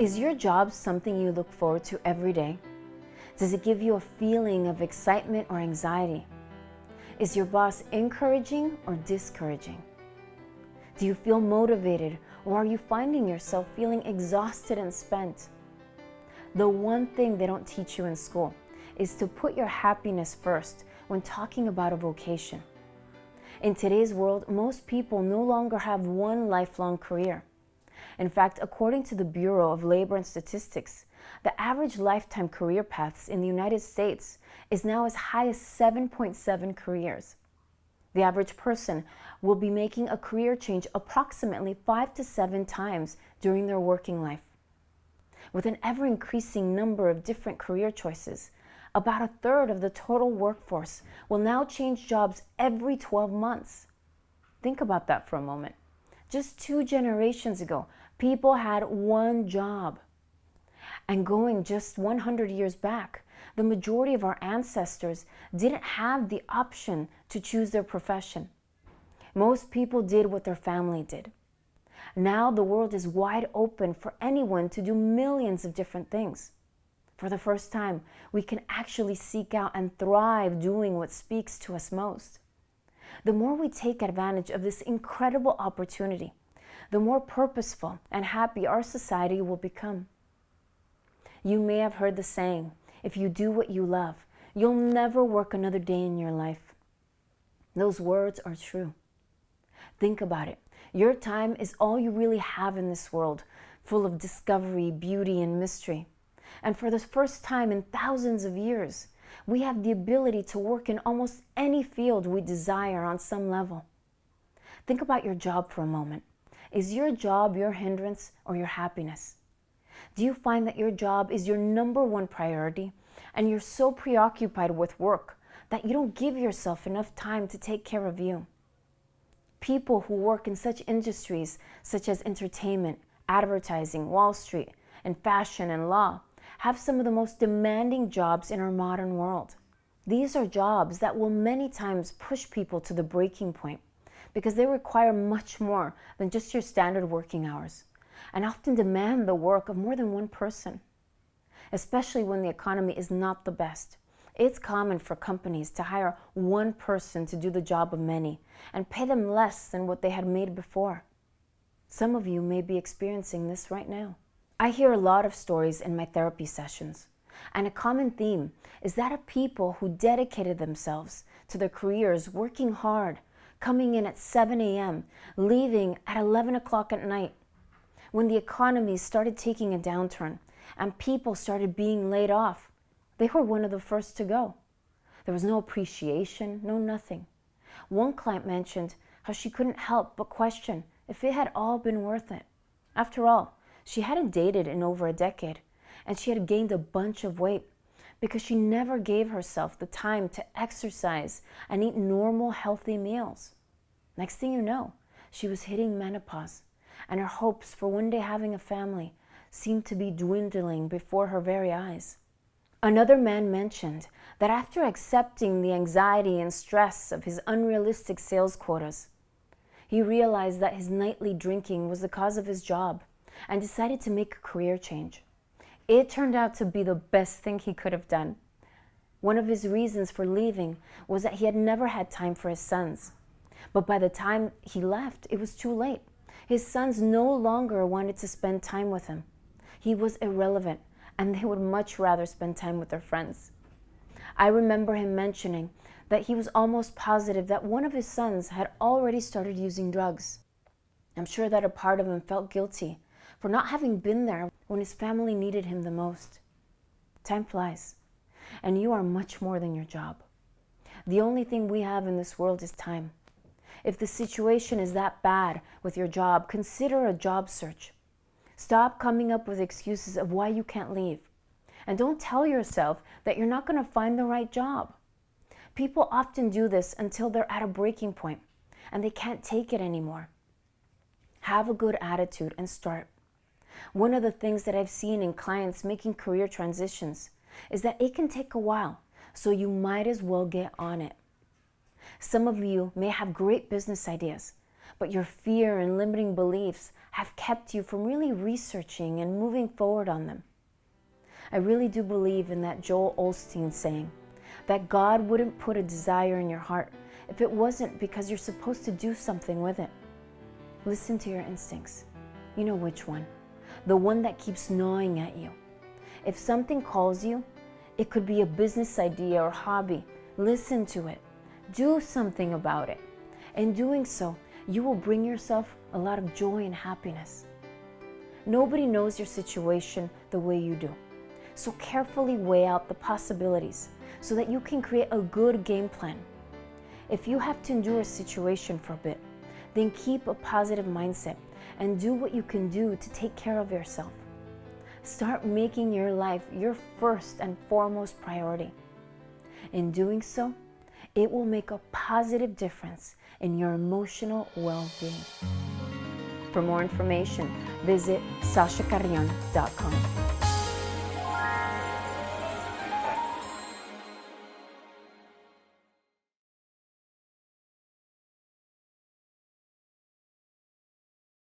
Is your job something you look forward to every day? Does it give you a feeling of excitement or anxiety? Is your boss encouraging or discouraging? Do you feel motivated, or are you finding yourself feeling exhausted and spent? The one thing they don't teach you in school is to put your happiness first when talking about a vocation. In today's world, most people no longer have one lifelong career. In fact, according to the Bureau of Labor and Statistics, the average lifetime career paths in the United States is now as high as 7.7 careers. The average person will be making a career change approximately 5 to 7 times during their working life. With an ever-increasing number of different career choices, about a third of the total workforce will now change jobs every 12 months. Think about that for a moment. Just 2 generations ago, people had one job. And going just 100 years back, the majority of our ancestors didn't have the option to choose their profession. Most people did what their family did. Now the world is wide open for anyone to do millions of different things. For the first time, we can actually seek out and thrive doing what speaks to us most. The more we take advantage of this incredible opportunity, the more purposeful and happy our society will become. You may have heard the saying, if you do what you love, you'll never work another day in your life. Those words are true. Think about it. Your time is all you really have in this world, full of discovery, beauty, and mystery. And for the first time in thousands of years, we have the ability to work in almost any field we desire on some level. Think about your job for a moment. Is your job your hindrance or your happiness? Do you find that your job is your #1 priority and you're so preoccupied with work that you don't give yourself enough time to take care of you? People who work in such industries such as entertainment, advertising, Wall Street, and fashion and law have some of the most demanding jobs in our modern world. These are jobs that will many times push people to the breaking point because they require much more than just your standard working hours and often demand the work of more than one person. Especially when the economy is not the best, it's common for companies to hire one person to do the job of many and pay them less than what they had made before. Some of you may be experiencing this right now. I hear a lot of stories in my therapy sessions, and a common theme is that of people who dedicated themselves to their careers, working hard, coming in at 7 a.m., leaving at 11 o'clock at night. When the economy started taking a downturn and people started being laid off, they were one of the first to go. There was no appreciation, no nothing. One client mentioned how she couldn't help but question if it had all been worth it. After all, she hadn't dated in over a decade, and she had gained a bunch of weight because she never gave herself the time to exercise and eat normal, healthy meals. Next thing you know, she was hitting menopause, and her hopes for one day having a family seemed to be dwindling before her very eyes. Another man mentioned that after accepting the anxiety and stress of his unrealistic sales quotas, he realized that his nightly drinking was the cause of his job and decided to make a career change. It turned out to be the best thing he could have done. One of his reasons for leaving was that he had never had time for his sons. But by the time he left, it was too late. His sons no longer wanted to spend time with him. He was irrelevant, and they would much rather spend time with their friends. I remember him mentioning that he was almost positive that one of his sons had already started using drugs. I'm sure that a part of him felt guilty for not having been there when his family needed him the most. Time flies, and you are much more than your job. The only thing we have in this world is time. If the situation is that bad with your job, consider a job search. Stop coming up with excuses of why you can't leave. And don't tell yourself that you're not going to find the right job. People often do this until they're at a breaking point and they can't take it anymore. Have a good attitude and start. One of the things that I've seen in clients making career transitions is that it can take a while, so you might as well get on it. Some of you may have great business ideas, but your fear and limiting beliefs have kept you from really researching and moving forward on them. I really do believe in that Joel Osteen saying that God wouldn't put a desire in your heart if it wasn't because you're supposed to do something with it. Listen to your instincts. You know which one. The one that keeps gnawing at you. If something calls you, it could be a business idea or hobby. Listen to it. Do something about it. In doing so, you will bring yourself a lot of joy and happiness. Nobody knows your situation the way you do. So carefully weigh out the possibilities so that you can create a good game plan. If you have to endure a situation for a bit, then keep a positive mindset and do what you can do to take care of yourself. Start making your life your first and foremost priority. In doing so, it will make a positive difference in your emotional well-being. For more information, visit sashacarrion.com.